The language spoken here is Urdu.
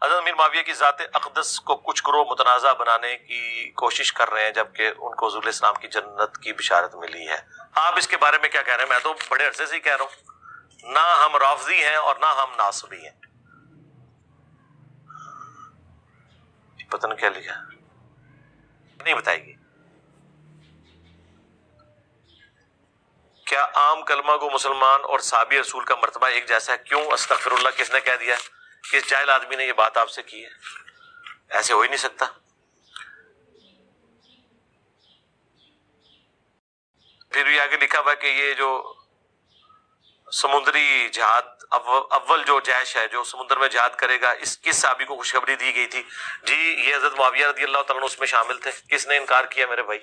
حضرت امیر معاویہ کی ذات اقدس کو کچھ گروہ متنازع بنانے کی کوشش کر رہے ہیں جبکہ ان کو حضور اسلام کی جنت کی بشارت ملی ہے. آپ اس کے بارے میں کیا کہہ رہے ہیں؟ میں تو بڑے عرصے سے ہی کہہ رہا ہوں، نہ ہم رافضی ہیں اور نہ ہم ناصبی ہیں. پتہ نہیں کیا لکھا نہیں بتائے گی. کیا عام کلمہ کو مسلمان اور صحابی رسول کا مرتبہ ایک جیسا ہے؟ کیوں؟ استغفر اللہ کس نے کہہ دیا؟ کس جاہل آدمی نے یہ بات آپ سے کی ہے؟ ایسے ہو ہی نہیں سکتا. پھر بھی آگے لکھا ہوا ہے کہ یہ جو سمندری جہاد اول جو جیش ہے جو سمندر میں جہاد کرے گا، اس کس صحابی کو خوشخبری دی گئی تھی؟ جی یہ حضرت معاویہ رضی اللہ تعالیٰ عنہ اس میں شامل تھے. کس نے انکار کیا میرے بھائی؟